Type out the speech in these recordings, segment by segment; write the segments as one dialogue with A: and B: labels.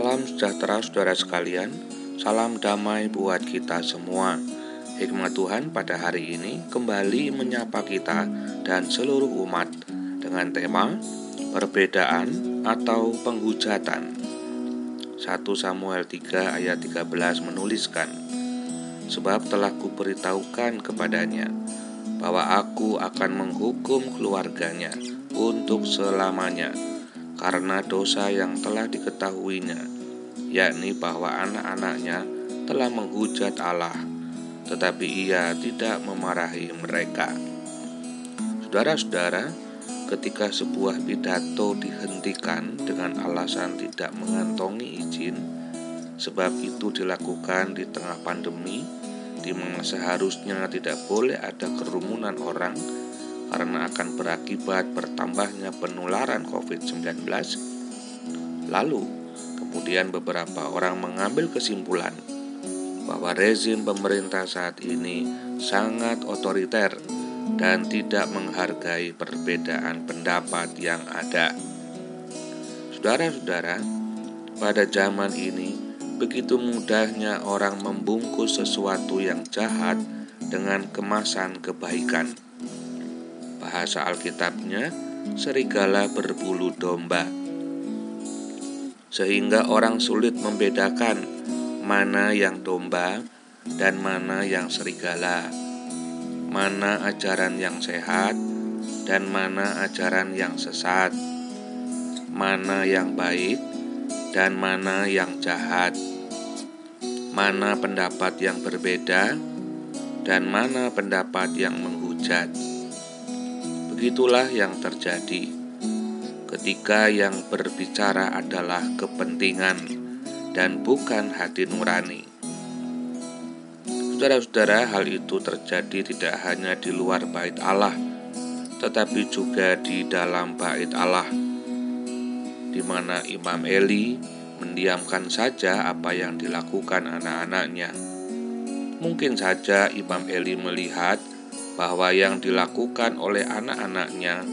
A: Salam sejahtera saudara sekalian, salam damai buat kita semua. Hikmat Tuhan pada hari ini kembali menyapa kita dan seluruh umat dengan tema perbedaan atau penghujatan. 1 Samuel 3 ayat 13 menuliskan, sebab telah kuberitahukan kepadanya bahwa aku akan menghukum keluarganya untuk selamanya karena dosa yang telah diketahuinya, yakni bahwa anak-anaknya telah menghujat Allah, tetapi ia tidak memarahi mereka. Saudara-saudara, ketika sebuah pidato dihentikan dengan alasan tidak mengantongi izin, sebab itu dilakukan di tengah pandemi, di mana seharusnya tidak boleh ada kerumunan orang, karena akan berakibat bertambahnya penularan COVID-19. Lalu, kemudian beberapa orang mengambil kesimpulan bahwa rezim pemerintah saat ini sangat otoriter dan tidak menghargai perbedaan pendapat yang ada. Saudara-saudara, pada zaman ini begitu mudahnya orang membungkus sesuatu yang jahat dengan kemasan kebaikan. Bahasa Alkitabnya, serigala berbulu domba, sehingga orang sulit membedakan mana yang domba dan mana yang serigala, mana ajaran yang sehat dan mana ajaran yang sesat, mana yang baik dan mana yang jahat, mana pendapat yang berbeda dan mana pendapat yang menghujat. Begitulah yang terjadi ketika yang berbicara adalah kepentingan dan bukan hati nurani. Saudara-saudara, hal itu terjadi tidak hanya di luar bait Allah, tetapi juga di dalam bait Allah, di mana Imam Eli mendiamkan saja apa yang dilakukan anak-anaknya. Mungkin saja Imam Eli melihat bahwa yang dilakukan oleh anak-anaknya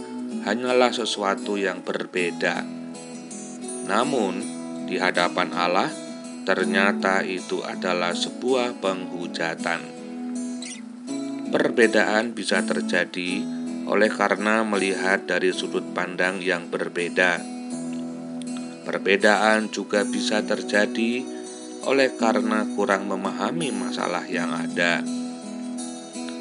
A: hanyalah sesuatu yang berbeda. Namun, di hadapan Allah, ternyata itu adalah sebuah penghujatan. Perbedaan bisa terjadi oleh karena melihat dari sudut pandang yang berbeda. Perbedaan juga bisa terjadi oleh karena kurang memahami masalah yang ada.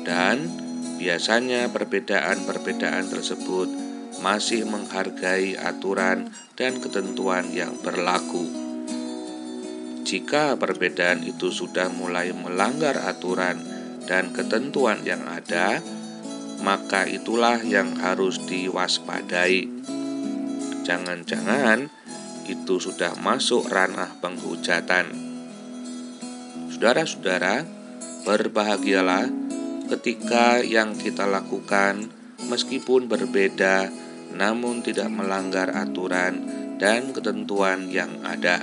A: Dan biasanya perbedaan-perbedaan tersebut masih menghargai aturan dan ketentuan yang berlaku. Jika perbedaan itu sudah mulai melanggar aturan dan ketentuan yang ada, maka itulah yang harus diwaspadai. Jangan-jangan itu sudah masuk ranah penghujatan. Saudara-saudara, berbahagialah ketika yang kita lakukan meskipun berbeda namun tidak melanggar aturan dan ketentuan yang ada.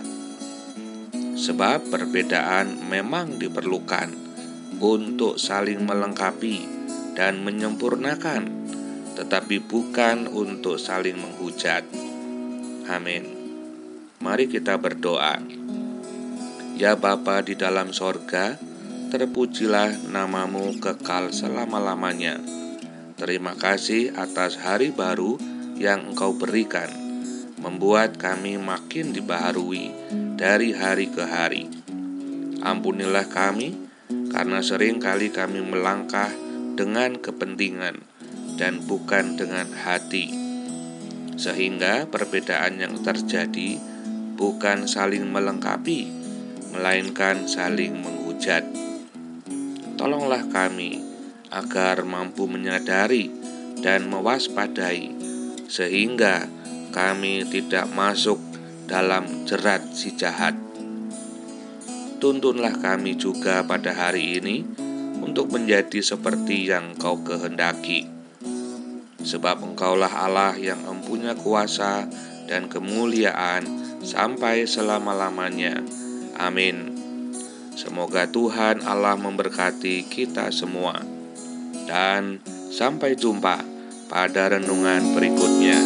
A: Sebab perbedaan memang diperlukan untuk saling melengkapi dan menyempurnakan, tetapi bukan untuk saling menghujat. Amin. Mari kita berdoa. Ya Bapa di dalam sorga, terpujilah namamu kekal selama-lamanya. Terima kasih atas hari baru yang Engkau berikan, membuat kami makin dibaharui dari hari ke hari. Ampunilah kami, karena sering kali kami melangkah dengan kepentingan dan bukan dengan hati, sehingga perbedaan yang terjadi bukan saling melengkapi, melainkan saling menghujat. Tolonglah kami agar mampu menyadari dan mewaspadai, sehingga kami tidak masuk dalam jerat si jahat. Tuntunlah kami juga pada hari ini untuk menjadi seperti yang Engkau kehendaki, sebab Engkaulah Allah yang mempunyai kuasa dan kemuliaan sampai selama-lamanya. Amin. Semoga Tuhan Allah memberkati kita semua. Dan sampai jumpa pada renungan berikutnya.